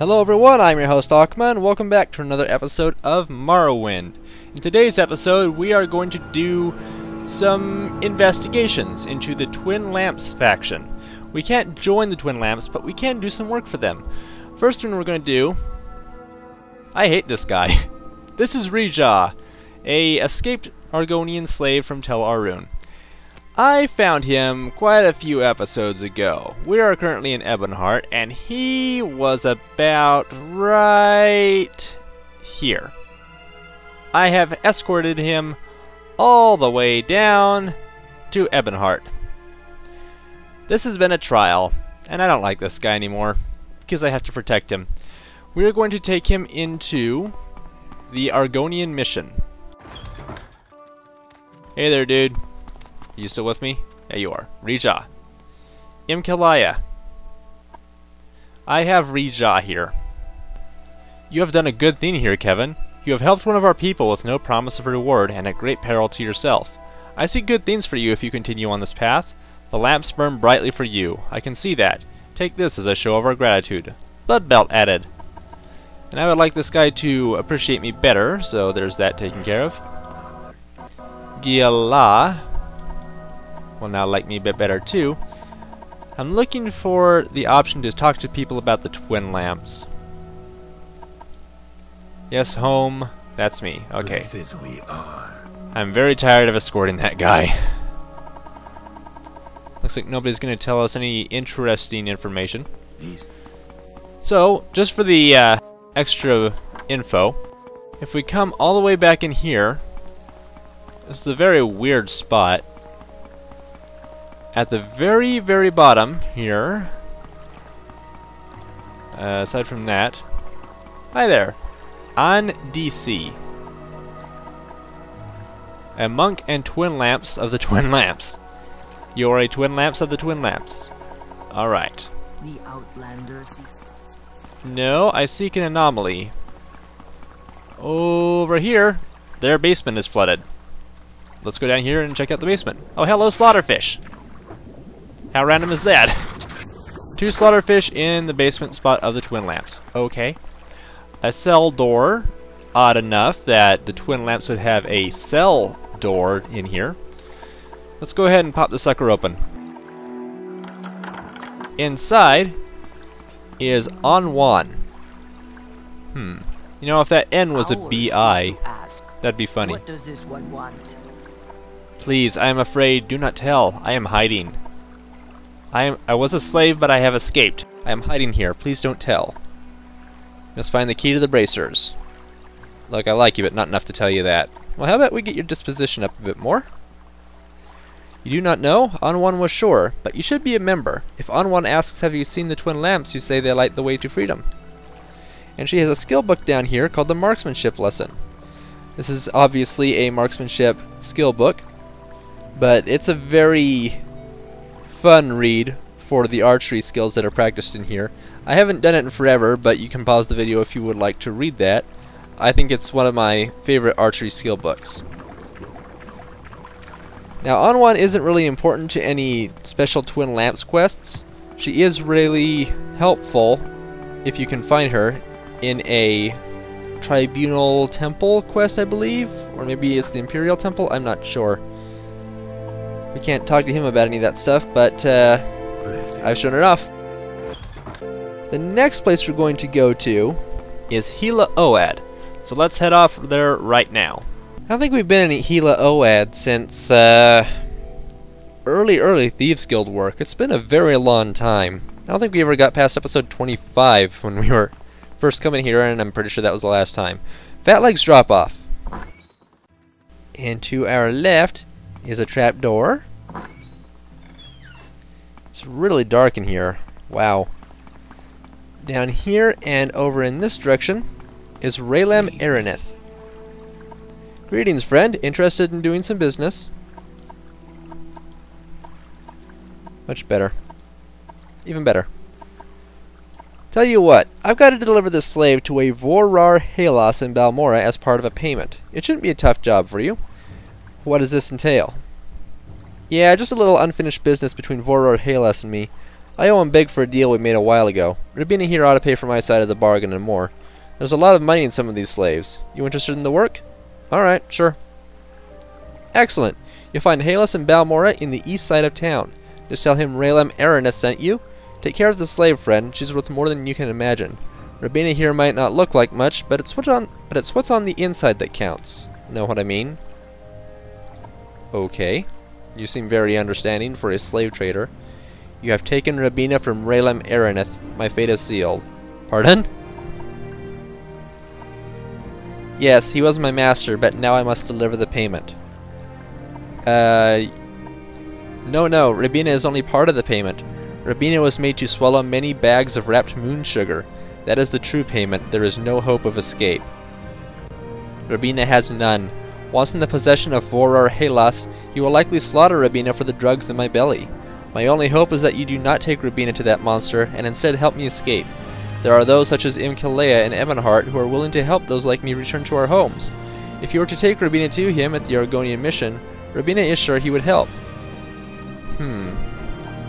Hello everyone, I'm your host on-wan. Welcome back to another episode of Morrowind. In today's episode, we are going to do some investigations into the Twin Lamps faction. We can't join the Twin Lamps, but we can do some work for them. First thing we're going to do... I hate this guy. This is Reja, a escaped Argonian slave from Tel Arun. I found him quite a few episodes ago. We are currently in Ebonheart, and he was about right here. I have escorted him all the way down to Ebonheart. This has been a trial, and I don't like this guy anymore, because I have to protect him. We are going to take him into the Argonian mission. Hey there, dude. You still with me? Yeah, you are. Reja. Imkalaya. I have Reja here. You have done a good thing here, Kevin. You have helped one of our people with no promise of reward and at great peril to yourself. I see good things for you if you continue on this path. The lamps burn brightly for you. I can see that. Take this as a show of our gratitude. Blood belt added. And I would like this guy to appreciate me better, so there's that taken care of. Giala will now like me a bit better too. I'm looking for the option to talk to people about the Twin Lamps. Yes, home. That's me. Okay. This we are. I'm very tired of escorting that guy. Looks like nobody's going to tell us any interesting information. So, just for the extra info, if we come all the way back in here, this is a very weird spot. At the very, very bottom here, aside from that, hi there, on DC, a monk and Twin Lamps of the Twin Lamps. You are a Twin Lamps of the Twin Lamps. Alright. The Outlanders. No, I seek an anomaly. Over here, their basement is flooded. Let's go down here and check out the basement. Oh, hello, Slaughterfish. How random is that? 2 Slaughterfish in the basement spot of the Twin Lamps. Okay. A cell door. Odd enough that the Twin Lamps would have a cell door in here. Let's go ahead and pop the sucker open. Inside is on-wan. You know, if that N was a B-I, that'd be funny. What does this one want? Please, I am afraid. Do not tell. I am hiding. I was a slave, but I have escaped. I am hiding here. Please don't tell. Must find the key to the bracers. Look, I like you, but not enough to tell you that. Well, how about we get your disposition up a bit more? You do not know? on-wan was sure, but you should be a member. If on-wan asks, have you seen the Twin Lamps, you say they light the way to freedom. And she has a skill book down here called the Marksmanship Lesson. This is obviously a marksmanship skill book, but it's a very fun read for the archery skills that are practiced in here. I haven't done it in forever, but you can pause the video if you would like to read that. I think it's one of my favorite archery skill books. Now, on-wan isn't really important to any special Twin Lamps quests. She is really helpful if you can find her in a Tribunal Temple quest, I believe, or maybe it's the Imperial Temple, I'm not sure. We can't talk to him about any of that stuff, but I've shown it off. The next place we're going to go to is Hila Oad, so let's head off there right now. I don't think we've been in Hila Oad since early Thieves Guild work. It's been a very long time. I don't think we ever got past episode 25 when we were first coming here, and I'm pretty sure that was the last time. Fat Legs Drop Off. And to our left is a trap door. It's really dark in here. Wow. Down here and over in this direction is Raylem Aranith. Greetings, friend. Interested in doing some business? Much better. Even better. Tell you what, I've got to deliver this slave to a Vorar Halos in Balmora as part of a payment. It shouldn't be a tough job for you. What does this entail? Yeah, just a little unfinished business between Vorar Halos and me. I owe him big for a deal we made a while ago. Rabina here ought to pay for my side of the bargain and more. There's a lot of money in some of these slaves. You interested in the work? Alright, sure. Excellent. You'll find Halas and Balmora in the east side of town. Just tell him Raylam Araneth sent you. Take care of the slave friend. She's worth more than you can imagine. Rabina here might not look like much, but it's what's on the inside that counts. Know what I mean? Okay. You seem very understanding for a slave trader. You have taken Rabina from Raylam Araneth. My fate is sealed. Pardon? Yes, he was my master, but now I must deliver the payment. No, Rabina is only part of the payment. Rabina was made to swallow many bags of wrapped moon sugar. That is the true payment. There is no hope of escape. Rabina has none. Once in the possession of Vorar Halas, he will likely slaughter Rabina for the drugs in my belly. My only hope is that you do not take Rabina to that monster, and instead help me escape. There are those such as Imkalea and Ebonheart who are willing to help those like me return to our homes. If you were to take Rabina to him at the Argonian mission, Rabina is sure he would help.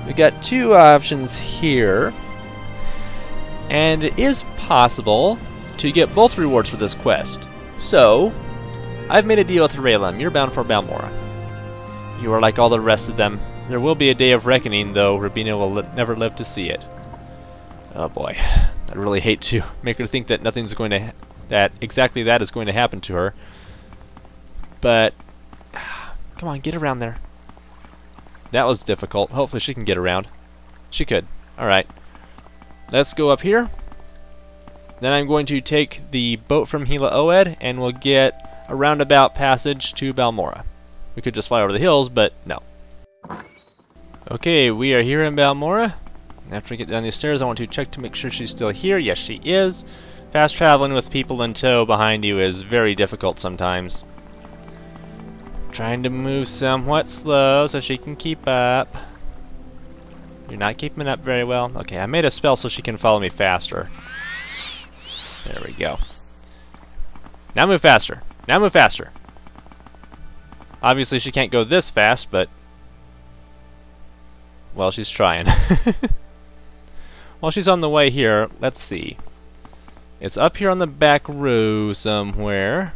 We got two options here. And it is possible to get both rewards for this quest. So, I've made a deal with Raylam. You're bound for Balmora. You are like all the rest of them. There will be a day of reckoning, though Rabina will never live to see it. Oh boy. I really hate to make her think that exactly that is going to happen to her. But, come on, get around there. That was difficult. Hopefully she can get around. She could. Alright. Let's go up here. Then I'm going to take the boat from Hila Oed, and we'll get a roundabout passage to Balmora. We could just fly over the hills, but no. Okay, we are here in Balmora. After we get down these stairs, I want to check to make sure she's still here. Yes, she is. Fast traveling with people in tow behind you is very difficult sometimes. Trying to move somewhat slow so she can keep up. You're not keeping up very well. Okay, I made a spell so she can follow me faster. There we go. Now move faster. Now move faster. Obviously she can't go this fast, but... well, she's trying. While she's on the way here, let's see. It's up here on the back row somewhere.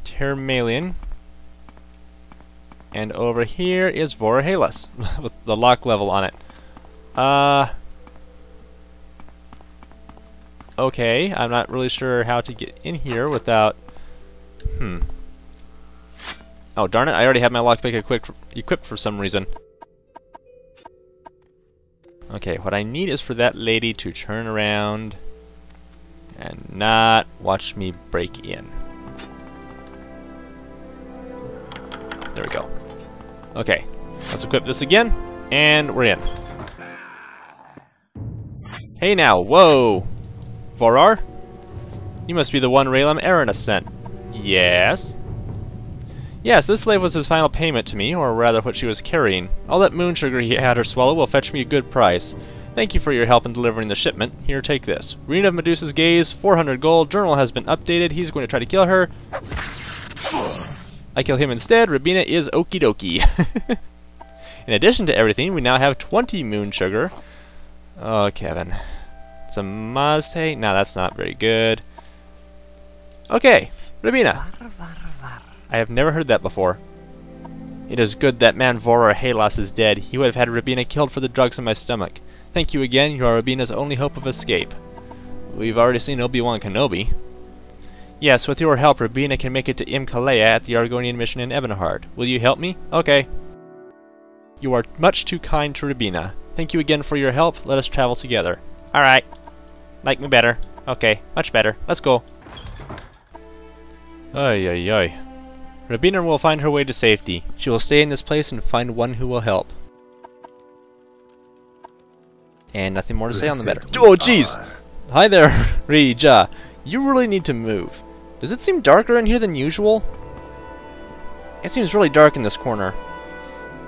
Termalian. And over here is Vorar Halas with the lock level on it. Okay, I'm not really sure how to get in here without... Oh, darn it, I already have my lockpick equipped for some reason. Okay, what I need is for that lady to turn around and not watch me break in. There we go. Okay, let's equip this again, and we're in. Hey now, whoa! Vorar? You must be the one Raylam Araneth sent. Yes? Yes, this slave was his final payment to me, or rather what she was carrying. All that moon sugar he had her swallow will fetch me a good price. Thank you for your help in delivering the shipment. Here, take this. Rune of Medusa's Gaze, 400 gold. Journal has been updated. He's going to try to kill her. I kill him instead. Rabina is okie dokie. In addition to everything, we now have 20 moon sugar. Oh, Kevin. It's a must-take. No, that's not very good. Okay, Rabina. I have never heard that before. It is good that man Vorar Halas is dead. He would have had Rabina killed for the drugs in my stomach. Thank you again. You are Rabina's only hope of escape. We've already seen Obi-Wan Kenobi. Yes, with your help, Rabina can make it to Imkalea at the Argonian mission in Ebonheart. Will you help me? Okay. You are much too kind to Rabina. Thank you again for your help. Let us travel together. Alright. Like me better. Okay, much better. Let's go. Ay, ay, ay. Rabina will find her way to safety. She will stay in this place and find one who will help. And nothing more to say on the matter. Oh, jeez! Hi there, Rija. You really need to move. Does it seem darker in here than usual? It seems really dark in this corner.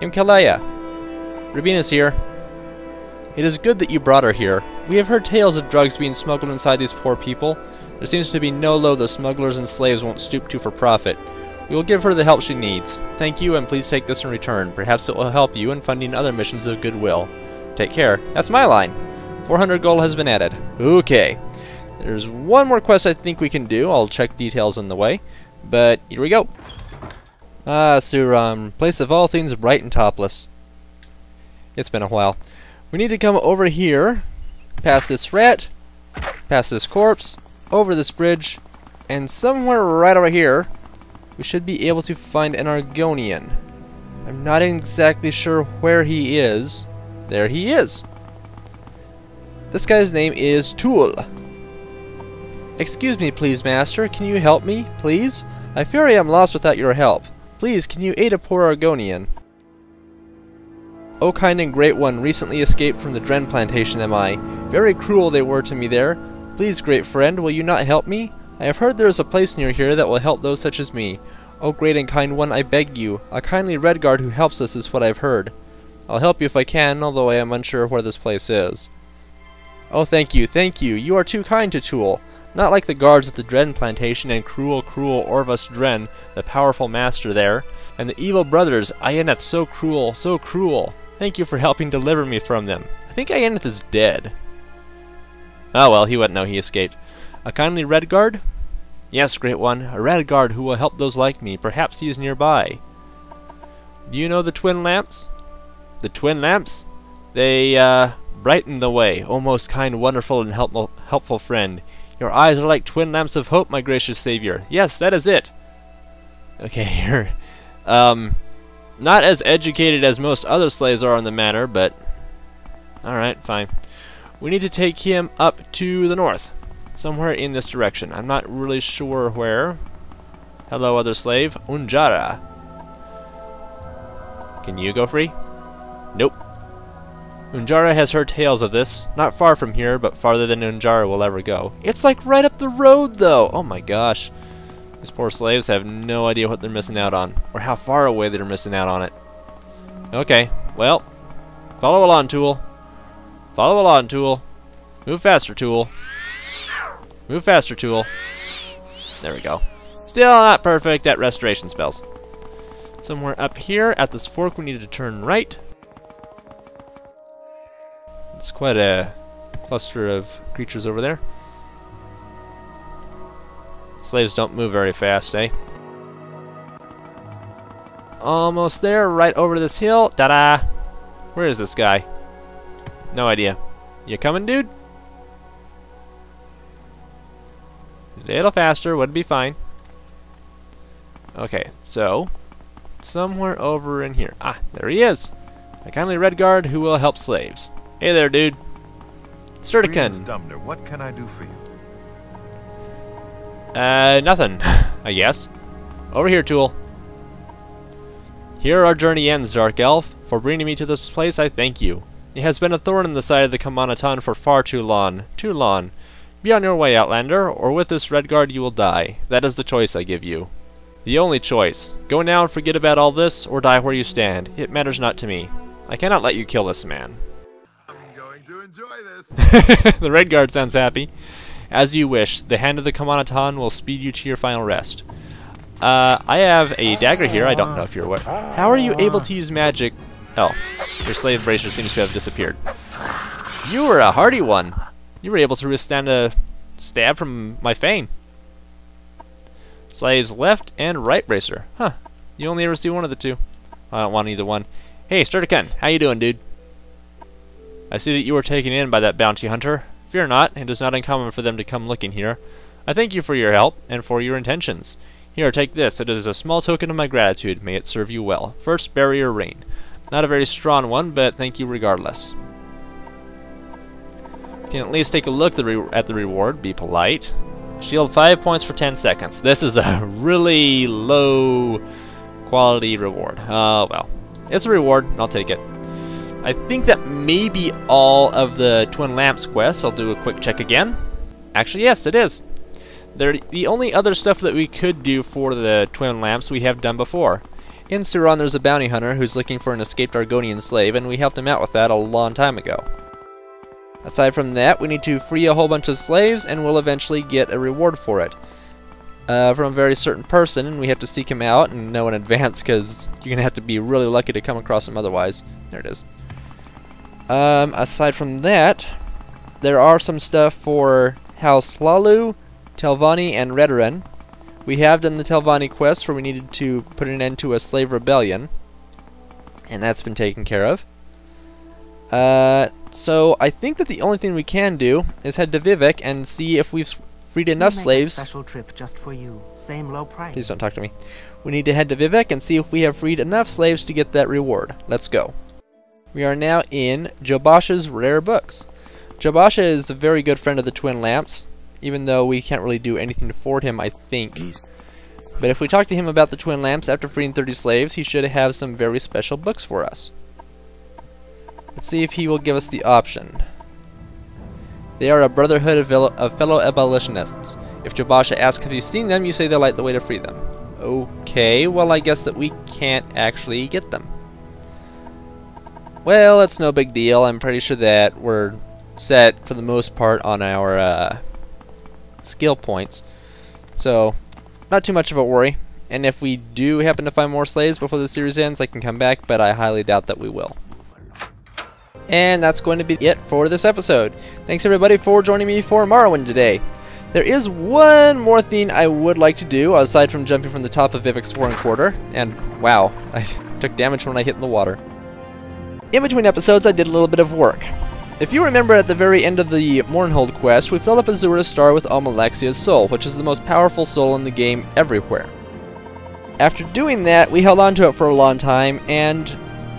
Imkalea. Rabina's here. It is good that you brought her here. We have heard tales of drugs being smuggled inside these poor people. There seems to be no low the smugglers and slaves won't stoop to for profit. We will give her the help she needs. Thank you, and please take this in return. Perhaps it will help you in funding other missions of goodwill. Take care. That's my line. 400 gold has been added. Okay. There's one more quest I think we can do. I'll check details on the way. But here we go. Ah, Suram, place of all things bright and topless. It's been a while. We need to come over here, past this rat, past this corpse, over this bridge, and somewhere right over here, we should be able to find an Argonian. I'm not exactly sure where he is. There he is. This guy's name is Tool. Excuse me, please, master. Can you help me, please? I fear I am lost without your help. Please, can you aid a poor Argonian? O kind and great one, recently escaped from the Dren plantation am I. Very cruel they were to me there. Please, great friend, will you not help me? I have heard there is a place near here that will help those such as me. O great and kind one, I beg you. A kindly Redguard who helps us is what I've heard. I'll help you if I can, although I am unsure where this place is. Oh, thank you, thank you. You are too kind to Tool. Not like the guards at the Dren plantation and cruel Orvus Dren, the powerful master there, and the evil brothers, Ayeneth, so cruel, so cruel. Thank you for helping deliver me from them. I think Ayeneth is dead. Oh well, he wouldn't know he escaped. A kindly Redguard? Yes, great one, a Redguard who will help those like me. Perhaps he is nearby. Do you know the twin lamps? The twin lamps? They, brighten the way. O most kind, wonderful, and helpful friend. Your eyes are like twin lamps of hope, my gracious savior. Yes, that is it. Okay, you're, not as educated as most other slaves are on the matter, but alright, fine. We need to take him up to the north. Somewhere in this direction. I'm not really sure where. Hello, other slave. Unjara. Can you go free? Nope. Unjara has heard tales of this. Not far from here, but farther than Unjara will ever go. It's like right up the road, though! Oh my gosh. These poor slaves have no idea what they're missing out on. Or how far away they're missing out on it. Okay, well. Follow along, Tool. Follow along, Tool. Move faster, Tool. Move faster, Tool. There we go. Still not perfect at restoration spells. Somewhere up here at this fork we need to turn right. It's quite a cluster of creatures over there. Slaves don't move very fast, eh? Almost there, right over this hill. Ta-da! Where is this guy? No idea. You coming, dude? A little faster, would be fine. Okay, so somewhere over in here. Ah, there he is. A kindly Redguard who will help slaves. Hey there, dude. Sturdican. Dumner, what can I do for you? Nothing, I guess. Over here, Tool. Here our journey ends, Dark Elf. For bringing me to this place, I thank you. It has been a thorn in the side of the Kamanaton for far too long. Too long. Be on your way, Outlander, or with this Redguard you will die. That is the choice I give you. The only choice. Go now and forget about all this, or die where you stand. It matters not to me. I cannot let you kill this man. I'm going to enjoy this. The Redguard sounds happy. As you wish. The hand of the Kamanaton will speed you to your final rest. I have a dagger here. I don't know if you're aware. How are you able to use magic? Oh, your slave bracer seems to have disappeared. You were a hardy one. You were able to withstand a stab from my fang. Slaves left and right bracer. Huh. You only ever see one of the two. I don't want either one. Hey, Sturdican, how you doing, dude? I see that you were taken in by that bounty hunter. Fear not, it is not uncommon for them to come looking here. I thank you for your help, and for your intentions. Here, take this. It is a small token of my gratitude. May it serve you well. First barrier ring. Not a very strong one, but thank you regardless. You can at least take a look at the reward. Be polite. Shield 5 points for 10 seconds. This is a really low quality reward. Well. It's a reward. I'll take it. I think that may be all of the Twin Lamps quests. I'll do a quick check again. Actually, yes, it is. The only other stuff that we could do for the Twin Lamps we have done before. In Suron, there's a bounty hunter who's looking for an escaped Argonian slave, and we helped him out with that a long time ago. Aside from that, we need to free a whole bunch of slaves, and we'll eventually get a reward for it. from a very certain person, and we have to seek him out and know in advance because you're going to have to be really lucky to come across him otherwise. There it is. Aside from that, there are some stuff for House Lalu, Telvanni, and Redoran. We have done the Telvanni quest where we needed to put an end to a slave rebellion, and that's been taken care of. So I think that the only thing we can do is head to Vivek and see if we've freed enough slaves. Special trip just for you. Same low price. Please don't talk to me. We need to head to Vivek and see if we have freed enough slaves to get that reward. Let's go. We are now in Jobash's rare books. Jobasha is a very good friend of the Twin Lamps, even though we can't really do anything for him, I think. But if we talk to him about the Twin Lamps after freeing 30 slaves, he should have some very special books for us. Let's see if he will give us the option. They are a brotherhood of fellow abolitionists. If Jobasha asks have you seen them, you say they light the way to free them. Okay, well I guess that we can't actually get them. Well, it's no big deal. I'm pretty sure that we're set for the most part on our skill points. So, not too much of a worry. And if we do happen to find more slaves before the series ends, I can come back, but I highly doubt that we will. And that's going to be it for this episode. Thanks everybody for joining me for Morrowind today. There is one more thing I would like to do, aside from jumping from the top of Vivek's foreign quarter. And wow, I took damage when I hit in the water. In between episodes, I did a little bit of work. If you remember at the very end of the Mournhold quest, we filled up Azura's star with Almalexia's soul, which is the most powerful soul in the game everywhere. After doing that, we held on to it for a long time, and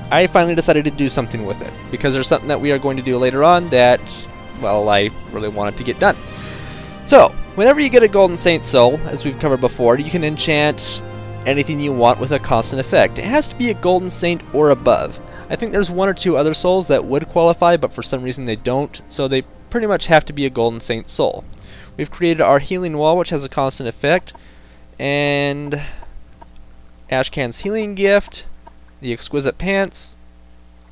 I finally decided to do something with it, because there's something that we are going to do later on that, well, I really wanted to get done. So, whenever you get a Golden Saint soul, as we've covered before, you can enchant anything you want with a constant effect. It has to be a Golden Saint or above. I think there's one or two other souls that would qualify, but for some reason they don't, so they pretty much have to be a Golden Saint soul. We've created our healing wall, which has a constant effect, and Ashcan's healing gift, the exquisite pants,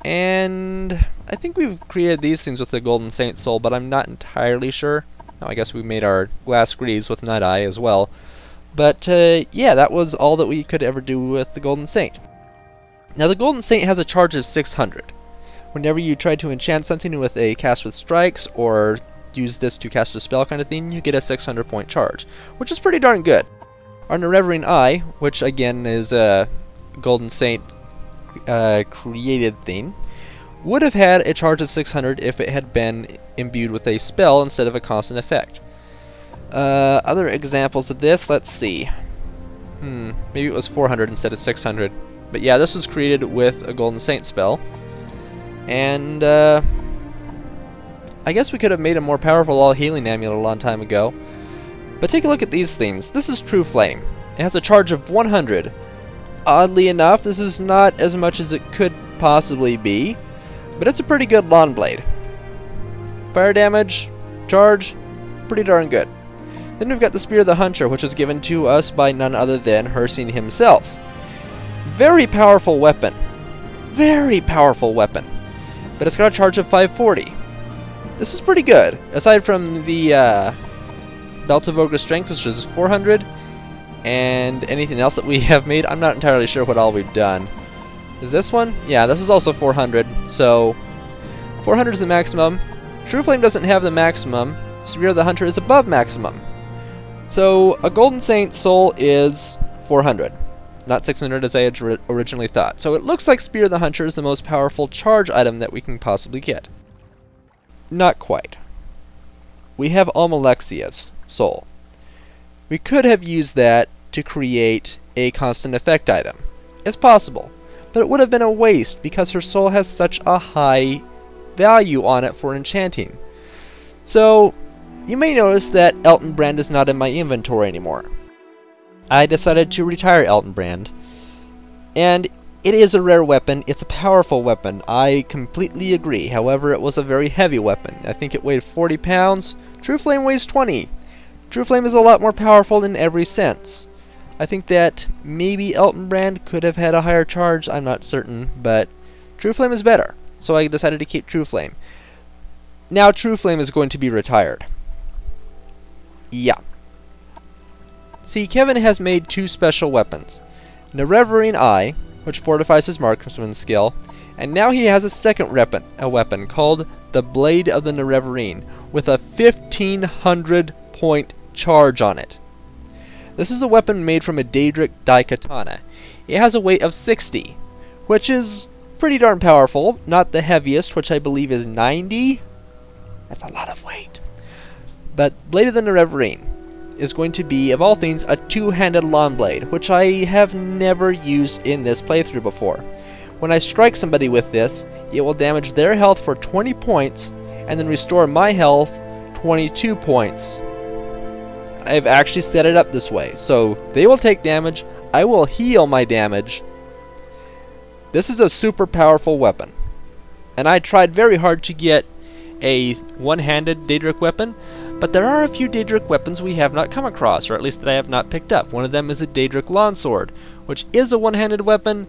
and I think we've created these things with the Golden Saint soul, but I'm not entirely sure. Now I guess we made our glass greaves with Night Eye as well. But yeah, that was all that we could ever do with the Golden Saint. Now the Golden Saint has a charge of 600. Whenever you try to enchant something with a cast with strikes, or use this to cast a spell kind of thing, you get a 600 point charge, which is pretty darn good. Our Nerevar Eye, which again is a Golden Saint created thing, would have had a charge of 600 if it had been imbued with a spell instead of a constant effect. Other examples of this, let's see. Maybe it was 400 instead of 600. But yeah, this was created with a Golden Saint spell. And I guess we could have made a more powerful all-healing amulet a long time ago. But take a look at these things. This is True Flame. It has a charge of 100. Oddly enough, this is not as much as it could possibly be, but it's a pretty good lawn blade. Fire damage, charge, pretty darn good. Then we've got the Spear of the Hunter, which was given to us by none other than Hircine himself. Very powerful weapon. Very powerful weapon. But it's got a charge of 540. This is pretty good. Aside from the Belt of Ogre Strength, which is 400, and anything else that we have made, I'm not entirely sure what all we've done. Is this one? Yeah, this is also 400. So 400 is the maximum. True Flame doesn't have the maximum. Spear of the Hunter is above maximum. So a Golden Saint soul is 400. Not 600 as I had originally thought. So it looks like Spear of the Hunter is the most powerful charge item that we can possibly get. Not quite. We have Almalexia's soul. We could have used that to create a constant effect item. It's possible, but it would have been a waste because her soul has such a high value on it for enchanting. So you may notice that Elton Brand is not in my inventory anymore. I decided to retire Elton Brand, and it is a rare weapon. It's a powerful weapon. I completely agree. However, it was a very heavy weapon. I think it weighed 40 pounds. True Flame weighs 20. True Flame is a lot more powerful in every sense. I think that maybe Elton Brand could have had a higher charge. I'm not certain, but True Flame is better. So I decided to keep True Flame. Now True Flame is going to be retired. Yeah. See, Kevin has made 2 special weapons. Nerevarine Eye, which fortifies his marksman skill, and now he has a second weapon called the Blade of the Nerevarine, with a 1500 point charge on it. This is a weapon made from a Daedric Daikatana. It has a weight of 60, which is pretty darn powerful. Not the heaviest, which I believe is 90. That's a lot of weight. But Blade of the Nerevarine is going to be, of all things, a 2-handed lawn blade, which I have never used in this playthrough before. When I strike somebody with this, it will damage their health for 20 points, and then restore my health 22 points. I've actually set it up this way, so they will take damage, I will heal my damage. This is a super powerful weapon, and I tried very hard to get a one-handed Daedric weapon, but there are a few Daedric weapons we have not come across, or at least that I have not picked up. One of them is a Daedric longsword, which is a one-handed weapon.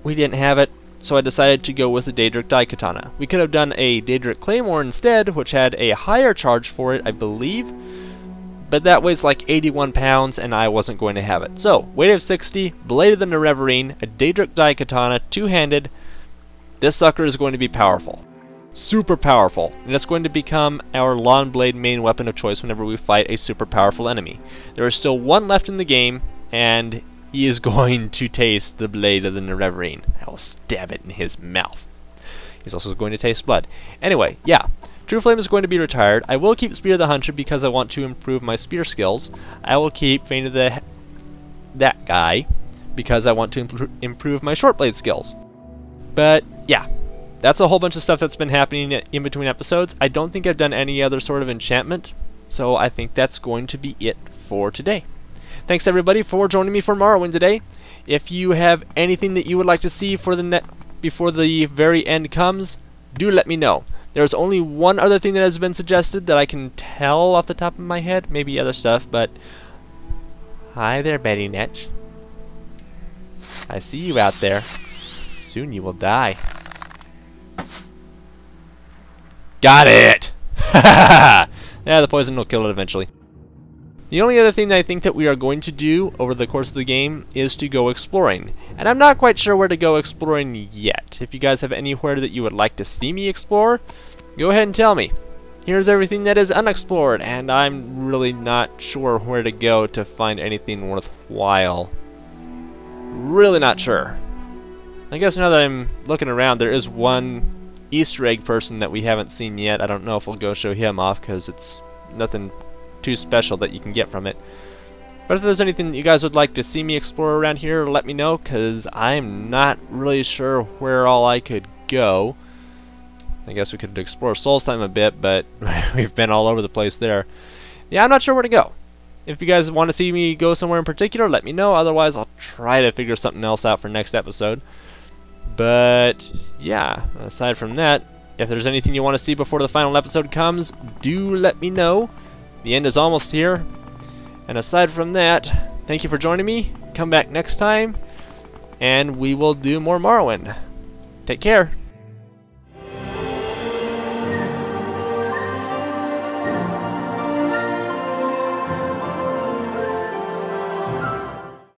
We didn't have it, so I decided to go with the Daedric Daikatana. We could have done a Daedric claymore instead, which had a higher charge for it, I believe, but that weighs like 81 pounds, and I wasn't going to have it. So, weight of 60, Blade of the Nerevarine, a Daedric Daikatana, 2-handed. This sucker is going to be powerful. Super powerful, and it's going to become our lawn blade main weapon of choice whenever we fight a super powerful enemy. There is still one left in the game, and he is going to taste the Blade of the Nerevarine. I will stab it in his mouth. He's also going to taste blood. Anyway, yeah, True Flame is going to be retired. I will keep Spear of the Hunter because I want to improve my spear skills. I will keep Feint of that guy because I want to improve my short blade skills. But yeah, that's a whole bunch of stuff that's been happening in between episodes. I don't think I've done any other sort of enchantment, so I think that's going to be it for today. Thanks everybody for joining me for Morrowind today. If you have anything that you would like to see for the before the very end comes, do let me know. There's only one other thing that has been suggested that I can tell off the top of my head, maybe other stuff, but hi there, Betty Netch. I see you out there. Soon you will die. Got it! Yeah, the poison will kill it eventually. The only other thing that I think that we are going to do over the course of the game is to go exploring. And I'm not quite sure where to go exploring yet. If you guys have anywhere that you would like to see me explore, go ahead and tell me. Here's everything that is unexplored, and I'm really not sure where to go to find anything worthwhile. Really not sure. I guess now that I'm looking around, there is one Easter egg person that we haven't seen yet. I don't know if we'll go show him off because it's nothing too special that you can get from it. But if there's anything that you guys would like to see me explore around here, let me know, because I'm not really sure where all I could go. I guess we could explore Solstheim a bit, but we've been all over the place there. Yeah, I'm not sure where to go. If you guys want to see me go somewhere in particular, let me know. Otherwise, I'll try to figure something else out for next episode. But yeah, aside from that, if there's anything you want to see before the final episode comes, do let me know. The end is almost here. And aside from that, thank you for joining me. Come back next time, and we will do more Morrowind. Take care.